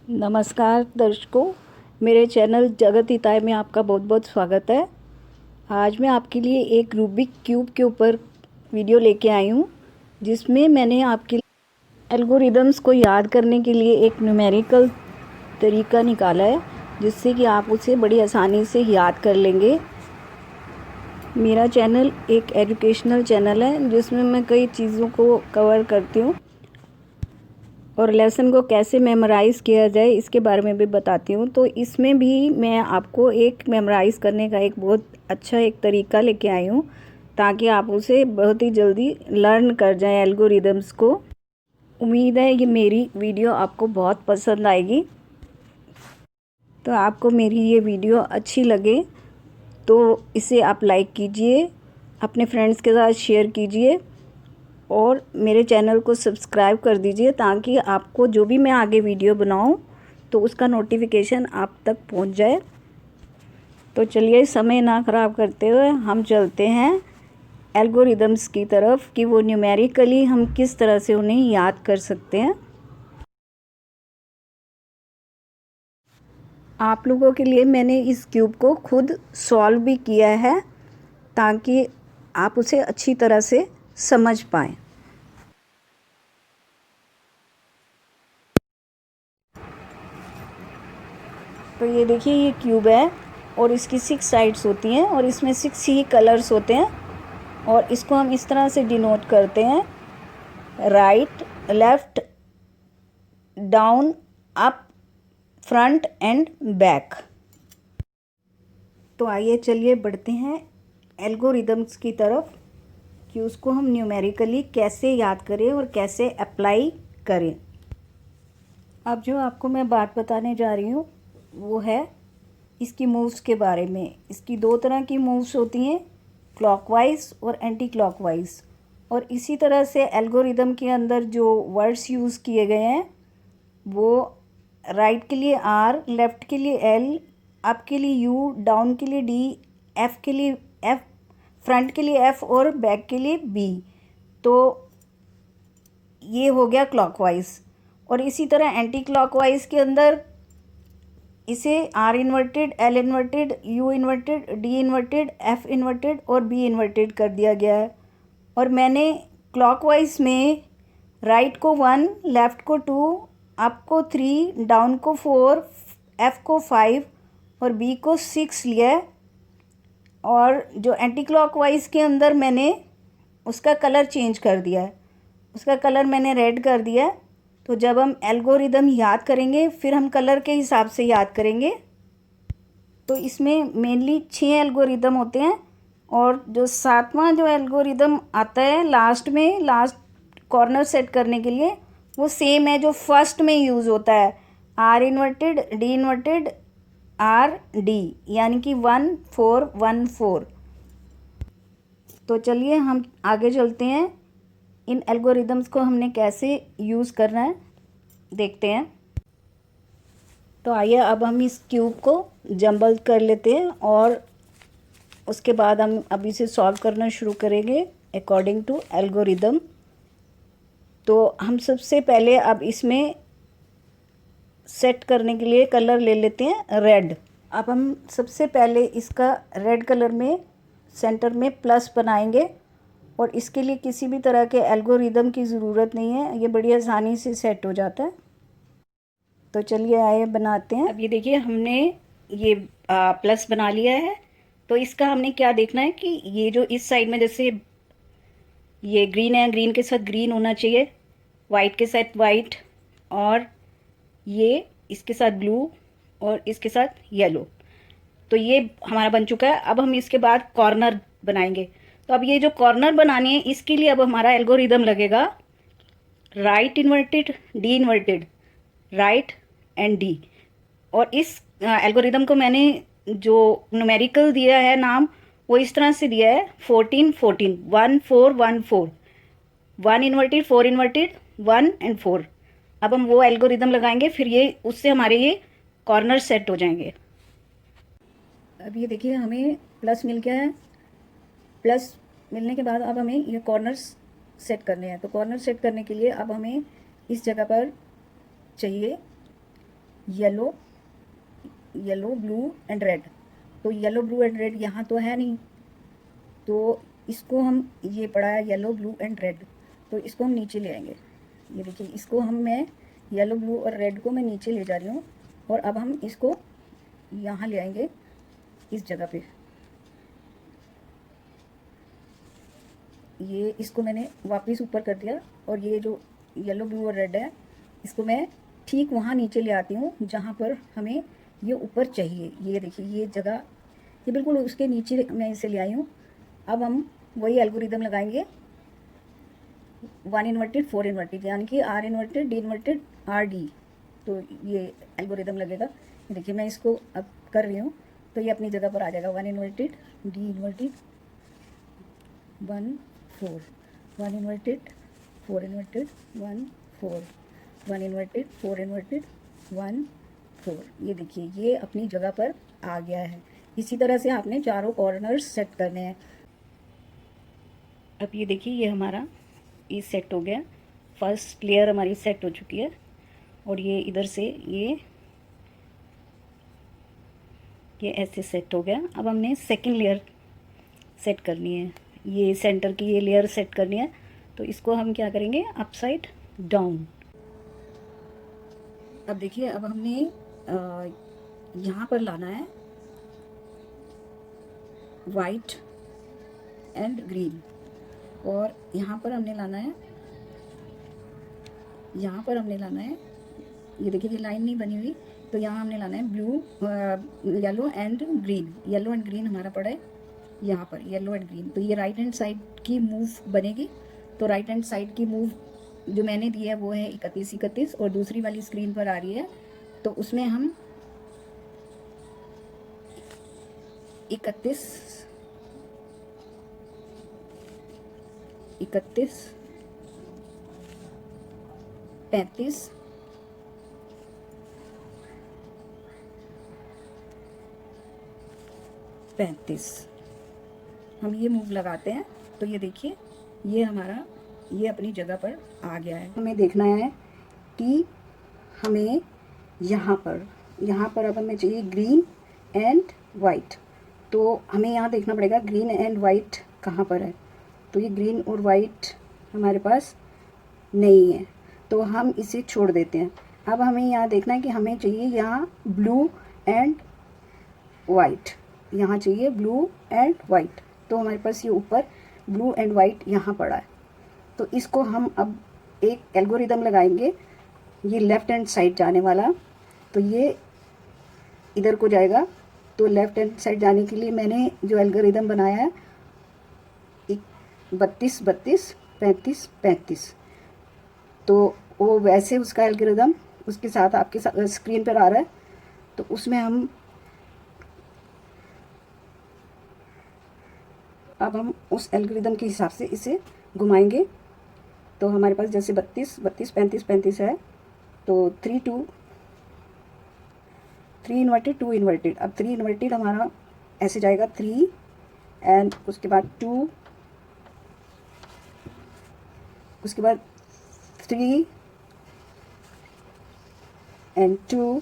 नमस्कार दर्शकों, मेरे चैनल जगत हिताय में आपका बहुत बहुत स्वागत है। आज मैं आपके लिए एक रूबिक क्यूब के ऊपर वीडियो लेके आई हूँ, जिसमें मैंने आपके एल्गोरिदम्स को याद करने के लिए एक न्यूमेरिकल तरीका निकाला है, जिससे कि आप उसे बड़ी आसानी से याद कर लेंगे। मेरा चैनल एक एजुकेशनल चैनल है, जिसमें मैं कई चीज़ों को कवर करती हूँ और लेसन को कैसे मेमोराइज़ किया जाए इसके बारे में भी बताती हूँ। तो इसमें भी मैं आपको एक मेमोराइज़ करने का एक बहुत अच्छा एक तरीका लेके आई हूँ, ताकि आप उसे बहुत ही जल्दी लर्न कर जाएं एल्गोरिदम्स को। उम्मीद है कि मेरी वीडियो आपको बहुत पसंद आएगी। तो आपको मेरी ये वीडियो अच्छी लगे तो इसे आप लाइक कीजिए, अपने फ्रेंड्स के साथ शेयर कीजिए और मेरे चैनल को सब्सक्राइब कर दीजिए, ताकि आपको जो भी मैं आगे वीडियो बनाऊं तो उसका नोटिफिकेशन आप तक पहुंच जाए। तो चलिए समय ना ख़राब करते हुए हम चलते हैं एल्गोरिदम्स की तरफ, कि वो न्यूमेरिकली हम किस तरह से उन्हें याद कर सकते हैं। आप लोगों के लिए मैंने इस क्यूब को खुद सॉल्व भी किया है, ताकि आप उसे अच्छी तरह से समझ पाएँ। तो ये देखिए, ये क्यूब है और इसकी 6 साइड्स होती हैं और इसमें 6 ही कलर्स होते हैं, और इसको हम इस तरह से डिनोट करते हैं: right, left, down, up, front end back. तो आइए चलिए बढ़ते हैं एल्गोरिदम्स की तरफ, कि उसको हम न्यूमेरिकली कैसे याद करें और कैसे अप्लाई करें। अब जो आपको मैं बात बताने जा रही हूँ वो है इसकी मूव्स के बारे में। इसकी 2 तरह की मूव्स होती हैं, क्लॉकवाइज और एंटी क्लॉकवाइज। और इसी तरह से एल्गोरिदम के अंदर जो वर्ड्स यूज़ किए गए हैं वो राइट के लिए आर, लेफ़्ट के लिए एल, अप के लिए यू, डाउन के लिए डी, एफ के लिए एफ, फ्रंट के लिए एफ और बैक के लिए बी। तो ये हो गया क्लॉकवाइज। और इसी तरह एंटी क्लॉकवाइज के अंदर इसे R inverted, L inverted, U inverted, D inverted, F inverted और बी इन्वर्टेड कर दिया गया है। और मैंने क्लॉकवाइज में राइट को 1, लेफ़्ट को 2, अप को 3, डाउन को 4, एफ को 5 और बी को 6 लिया है। और जो एंटी क्लॉकवाइज के अंदर मैंने उसका कलर चेंज कर दिया है, उसका कलर मैंने रेड कर दिया है। तो जब हम एल्गोरिदम याद करेंगे फिर हम कलर के हिसाब से याद करेंगे। तो इसमें मेनली 6 एल्गोरिदम होते हैं, और जो 7वां जो एल्गोरिदम आता है लास्ट में, लास्ट कॉर्नर सेट करने के लिए, वो सेम है जो फर्स्ट में यूज़ होता है, R inverted, D inverted, R D, यानी कि 1 4 1 4। तो चलिए हम आगे चलते हैं, इन एल्गोरिदम्स को हमने कैसे यूज़ करना है देखते हैं। तो आइए अब हम इस क्यूब को जंबल कर लेते हैं और उसके बाद हम अब इसे सॉल्व करना शुरू करेंगे अकॉर्डिंग टू एल्गोरिदम। तो हम सबसे पहले अब इसमें सेट करने के लिए कलर ले लेते हैं रेड। अब हम सबसे पहले इसका रेड कलर में सेंटर में प्लस बनाएंगे, और इसके लिए किसी भी तरह के एल्गोरिदम की ज़रूरत नहीं है, ये बड़ी आसानी से सेट हो जाता है। तो चलिए आइए बनाते हैं। अब ये देखिए, हमने ये प्लस बना लिया है। तो इसका हमने क्या देखना है कि ये जो इस साइड में, जैसे ये ग्रीन है, ग्रीन के साथ ग्रीन होना चाहिए, वाइट के साथ वाइट, और ये इसके साथ ब्लू और इसके साथ येलो। तो ये हमारा बन चुका है। अब हम इसके बाद कॉर्नर बनाएंगे। तो अब ये जो कॉर्नर बनाने हैं इसके लिए अब हमारा एल्गोरिदम लगेगा right inverted, D inverted, right and D. और इस एल्गोरिदम को मैंने जो न्यूमेरिकल दिया है नाम, वो इस तरह से दिया है 14 14 1 4 1 4, 1 इन्वर्टेड, 4 इन्वर्टेड, 1 एंड 4। अब हम वो एल्गोरिदम लगाएंगे, फिर ये उससे हमारे ये कॉर्नर सेट हो जाएंगे। अब ये देखिए, हमें प्लस मिल गया है। प्लस मिलने के बाद अब हमें ये कॉर्नर्स सेट करने हैं। तो कॉर्नर सेट करने के लिए अब हमें इस जगह पर चाहिए yellow, yellow blue and red. तो येलो ब्लू एंड रेड यहाँ तो है नहीं, तो इसको हम, ये पड़ा है येलो ब्लू एंड रेड, तो इसको हम नीचे ले आएंगे। ये देखिए, इसको मैं येलो ब्लू और रेड को मैं नीचे ले जा रही हूँ, और अब हम इसको यहाँ ले आएंगे इस जगह पे। ये इसको मैंने वापस ऊपर कर दिया, और ये जो येलो ब्लू और रेड है इसको मैं ठीक वहाँ नीचे ले आती हूँ जहाँ पर हमें ये ऊपर चाहिए। ये देखिए, ये जगह, ये बिल्कुल उसके नीचे मैं इसे ले आई हूँ। अब हम वही एल्गोरिदम लगाएंगे, 1 इन्वर्टेड 4 इन्वर्टेड, यानी कि R inverted D inverted R D। तो ये एल्गोरिदम लगेगा। देखिए, मैं इसको अब कर रही हूँ, तो ये अपनी जगह पर आ जाएगा। 1 inverted D inverted 1 4, 1 inverted 4 inverted 1 4, 1 inverted 4 inverted 1 4। ये देखिए, ये अपनी जगह पर आ गया है। इसी तरह से आपने चारों कॉर्नर्स सेट करने हैं। अब ये देखिए, ये हमारा ये सेट हो गया, फर्स्ट लेयर हमारी सेट हो चुकी है, और ये इधर से ये ऐसे सेट हो गया। अब हमने सेकंड लेयर सेट करनी है, ये सेंटर की ये लेयर सेट करनी है। तो इसको हम क्या करेंगे, अपसाइड डाउन। अब देखिए, अब हमने यहाँ पर लाना है वाइट एंड ग्रीन, और यहाँ पर हमने लाना है, यहाँ पर हमने लाना है, ये देखिए ये लाइन नहीं बनी हुई, तो यहाँ हमने लाना है blue, yellow and green. Yellow and green हमारा पड़ा है यहाँ पर, येलो एंड ग्रीन। तो ये राइट हैंड साइड की मूव बनेगी। तो राइट हैंड साइड की मूव जो मैंने दी है वो है 31 31, और दूसरी वाली स्क्रीन पर आ रही है, तो उसमें हम 31 31 35 35 हम ये मूव लगाते हैं। तो ये देखिए, ये हमारा ये अपनी जगह पर आ गया है। हमें देखना है कि हमें यहाँ पर अब हमें चाहिए ग्रीन एंड वाइट। तो हमें यहाँ देखना पड़ेगा ग्रीन एंड वाइट कहाँ पर है। तो ये ग्रीन और वाइट हमारे पास नहीं है, तो हम इसे छोड़ देते हैं। अब हमें यहाँ देखना है कि हमें चाहिए यहाँ ब्लू एंड वाइट, यहाँ चाहिए ब्लू एंड वाइट। तो हमारे पास ये ऊपर ब्लू एंड वाइट यहाँ पड़ा है। तो इसको हम अब एक एल्गोरिदम लगाएंगे, ये लेफ़्ट हैंड साइड जाने वाला। तो ये इधर को जाएगा। तो लेफ़्ट हैंड साइड जाने के लिए मैंने जो एल्गोरिदम बनाया है 32 32 35 35, तो वो वैसे उसका एल्गोरिदम उसके साथ आपके स्क्रीन पर आ रहा है। तो उसमें हम अब उस एल्गोरिदम के हिसाब से इसे घुमाएंगे। तो हमारे पास जैसे 32 32 35 35 है, तो 3 इन्वर्टेड 2 इन्वर्टेड। अब 3 इन्वर्टेड हमारा ऐसे जाएगा 3 एंड उसके बाद 2, उसके बाद 3 एंड 2,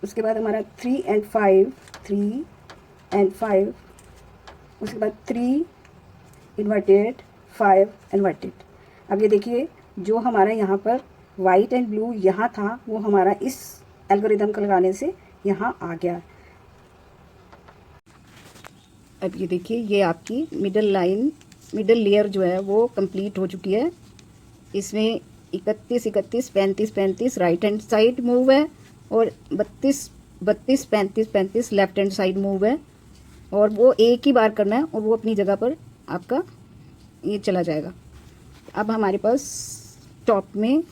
उसके बाद हमारा 3 एंड 5, 3 एंड 5, उसके बाद 3 इन्वर्टेड 5 इन्वर्टेड। अब ये देखिए, जो हमारा यहाँ पर वाइट एंड ब्लू यहाँ था वो हमारा इस एल्गोरिदम को लगाने से यहाँ आ गया। अब ये देखिए, ये आपकी मिडल लेयर जो है वो कंप्लीट हो चुकी है। इसमें 31 31 35 35 राइट हैंड साइड मूव है, और 32 32 35 35 लेफ्ट हैंड साइड मूव है, और वो एक ही बार करना है और वो अपनी जगह पर आपका ये चला जाएगा। अब हमारे पास टॉप में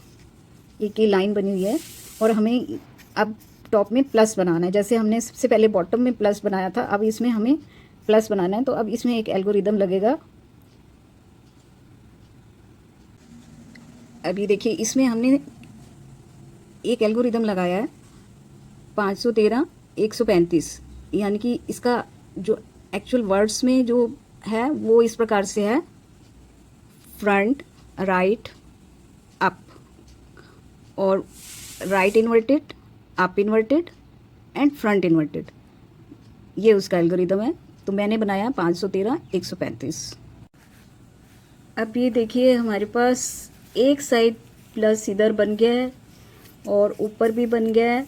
एक ही लाइन बनी हुई है, और हमें अब टॉप में प्लस बनाना है। जैसे हमने सबसे पहले बॉटम में प्लस बनाया था, अब इसमें हमें प्लस बनाना है। तो अब इसमें एक एल्गोरिदम लगेगा। अभी देखिए, इसमें हमने एक एल्गोरिदम लगाया है 513 135, यानी कि इसका जो एक्चुअल वर्ड्स में जो है वो इस प्रकार से है, फ्रंट राइट अप, और right inverted up inverted and front inverted, ये उसका एल्गोरिदम है। तो मैंने बनाया 513 135। अब ये देखिए हमारे पास एक साइड प्लस इधर बन गया है और ऊपर भी बन गया है,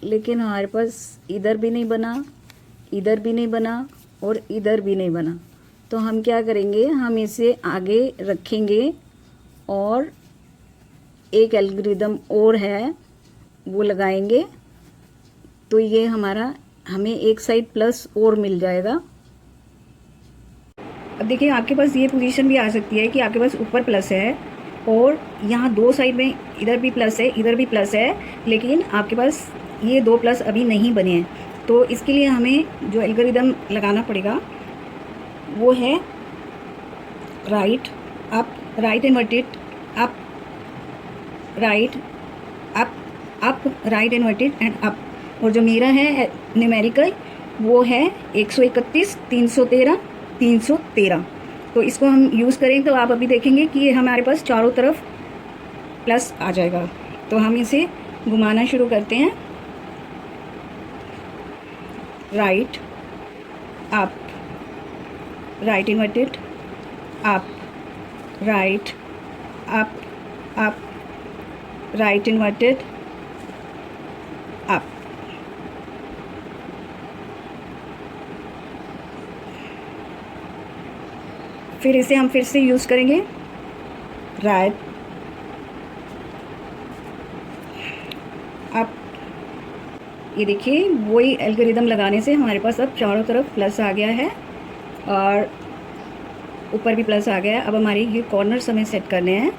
लेकिन हमारे पास इधर भी नहीं बना, इधर भी नहीं बना और इधर भी नहीं बना। तो हम क्या करेंगे, हम इसे आगे रखेंगे और एक एल्गोरिदम और है वो लगाएंगे, तो ये हमारा हमें एक साइड प्लस और मिल जाएगा। अब देखिए आपके पास ये पोजीशन भी आ सकती है कि आपके पास ऊपर प्लस है और यहाँ दो साइड में इधर भी प्लस है इधर भी प्लस है, लेकिन आपके पास ये दो प्लस अभी नहीं बने हैं। तो इसके लिए हमें जो एल्गोरिदम लगाना पड़ेगा वो है right up, right inverted up, right up, up right inverted and up. और जो मेरा है न्यूमेरिकल वो है 131 313 313। तो इसको हम यूज़ करें तो आप अभी देखेंगे कि ये हमारे पास चारों तरफ प्लस आ जाएगा। तो हम इसे घुमाना शुरू करते हैं। Right up, right inverted up, right up, up right inverted up. फिर इसे हम फिर से यूज़ करेंगे राइट अप। ये देखिए वही एल्गोरिदम लगाने से हमारे पास अब चारों तरफ प्लस आ गया है और ऊपर भी प्लस आ गया है। अब हमारे ये कॉर्नर्स हमें सेट करने हैं।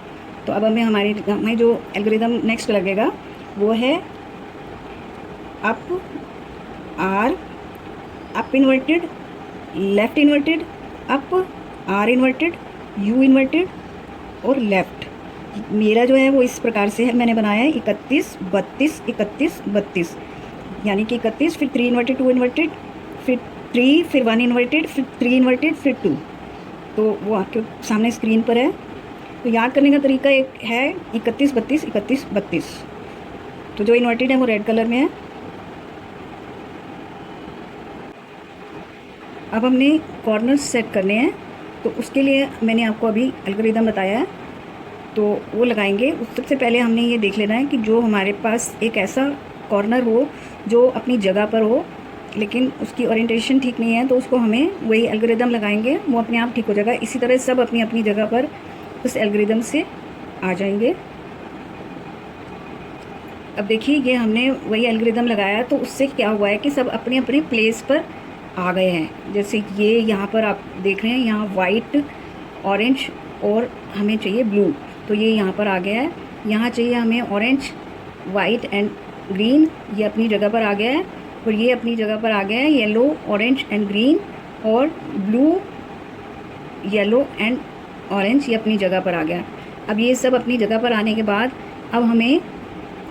तो अब हमें जो एल्गोरिदम नेक्स्ट लगेगा वो है up, R, up inverted, left inverted, up, R inverted, U inverted और लेफ़्ट। मेरा जो है वो इस प्रकार से है, मैंने बनाया है 31 32 31 32, यानी कि 31 फिर 3 इन्वर्टेड 2 इन्वर्टेड फिर 3 फिर 1 इन्वर्टेड फिर 3 इन्वर्टेड फिर 2। तो वो आपके सामने स्क्रीन पर है। तो याद करने का तरीका एक है 31 32 31 32। तो जो इन्वर्टेड है वो रेड कलर में है। अब हमने कॉर्नर्स सेट करने हैं, तो उसके लिए मैंने आपको अभी एल्गोरिदम बताया है, तो वो लगाएंगे। सबसे पहले हमने ये देख लेना है कि जो हमारे पास एक ऐसा कॉर्नर हो जो अपनी जगह पर हो लेकिन उसकी ओरिएंटेशन ठीक नहीं है, तो उसको हमें वही एल्गोरिदम लगाएंगे, वो अपने आप ठीक हो जाएगा। इसी तरह सब अपनी अपनी जगह पर उस एल्गोरिदम से आ जाएंगे। अब देखिए ये हमने वही एल्गोरिदम लगाया, तो उससे क्या हुआ है कि सब अपने अपने प्लेस पर आ गए हैं। जैसे ये यहाँ पर आप देख रहे हैं, यहाँ वाइट ऑरेंज और हमें चाहिए ब्लू, तो ये यहाँ पर आ गया है। यहाँ चाहिए हमें ऑरेंज वाइट एंड ग्रीन, ये अपनी जगह पर आ गया है। और ये अपनी जगह पर आ गया है येलो ऑरेंज एंड ग्रीन, और ब्लू येलो एंड ऑरेंज ये अपनी जगह पर आ गया। अब ये सब अपनी जगह पर आने के बाद अब हमें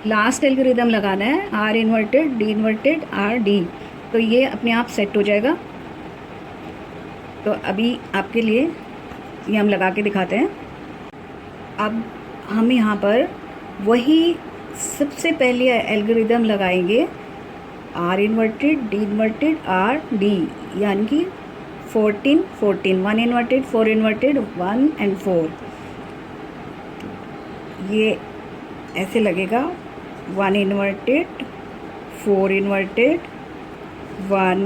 लास्ट एल्गोरिदम लगाना है R inverted D inverted R D, तो ये अपने आप सेट हो जाएगा। तो अभी आपके लिए ये हम लगा के दिखाते हैं। अब हम यहाँ पर वही सबसे पहले एल्गोरिदम लगाएंगे R inverted D inverted R D, यानी कि 14 14 1 इन्वर्टेड 4 इन्वर्टेड 1 एंड 4। ये ऐसे लगेगा 1 inverted 4 inverted 1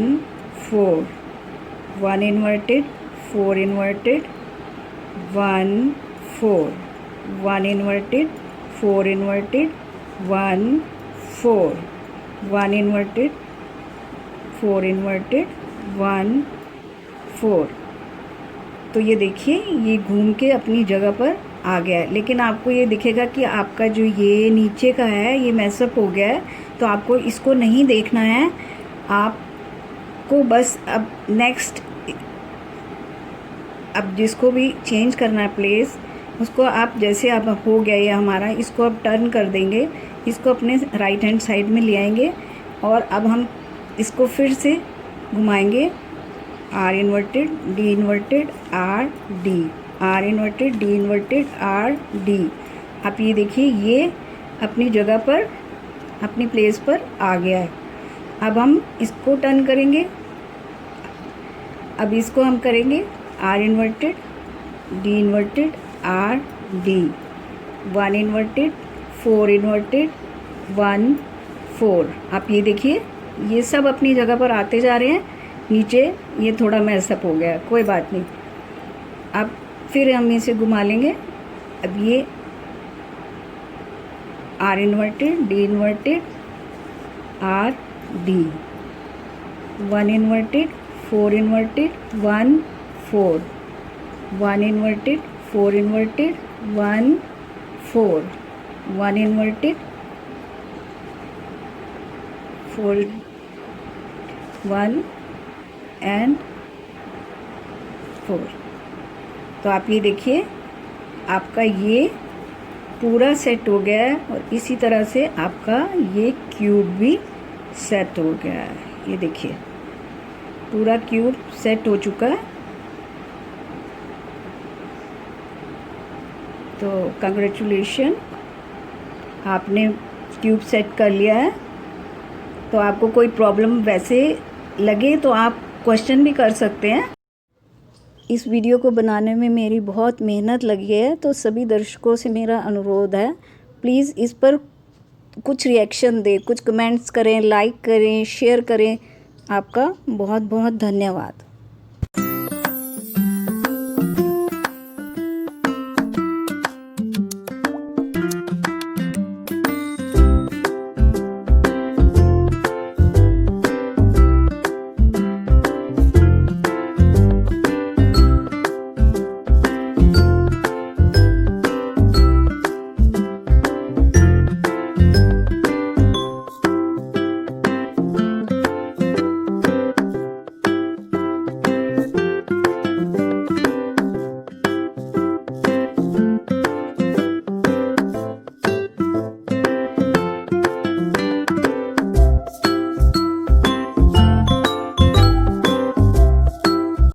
4 1 inverted 4 inverted 1 4 1 inverted 4 inverted 1 4 1 inverted 4 inverted 1 4। तो ये देखिए ये घूम के अपनी जगह पर आ गया है। लेकिन आपको ये दिखेगा कि आपका जो ये नीचे का है ये मैसअप हो गया है, तो आपको इसको नहीं देखना है। आपको बस अब नेक्स्ट, अब जिसको भी चेंज करना है प्लेस, उसको आप जैसे अब हो गया ये हमारा, इसको अब टर्न कर देंगे, इसको अपने राइट हैंड साइड में ले आएंगे और अब हम इसको फिर से घुमाएंगे R inverted D inverted R D, R inverted D inverted R D. आप ये देखिए ये अपनी जगह पर अपनी प्लेस पर आ गया है। अब हम इसको टर्न करेंगे। अब इसको हम करेंगे R inverted, D inverted, R D, 1 inverted, 4 inverted, 1 4। आप ये देखिए ये सब अपनी जगह पर आते जा रहे हैं। नीचे ये थोड़ा मैसअप हो गया, कोई बात नहीं। अब फिर हम इसे घुमा लेंगे। अब ये R inverted, D inverted, R D, 1 inverted, 4 inverted, 1 4, 1 inverted, 4 inverted, 1 4, 1 inverted, 4 1 and 4। तो आप ये देखिए आपका ये पूरा सेट हो गया है और इसी तरह से आपका ये क्यूब भी सेट हो गया है। ये देखिए पूरा क्यूब सेट हो चुका है। तो कंग्रेचुलेशन, आपने क्यूब सेट कर लिया है। तो आपको कोई प्रॉब्लम वैसे लगे तो आप क्वेश्चन भी कर सकते हैं। इस वीडियो को बनाने में मेरी बहुत मेहनत लगी है, तो सभी दर्शकों से मेरा अनुरोध है प्लीज़ इस पर कुछ रिएक्शन दें, कुछ कमेंट्स करें, लाइक करें, शेयर करें। आपका बहुत बहुत धन्यवाद।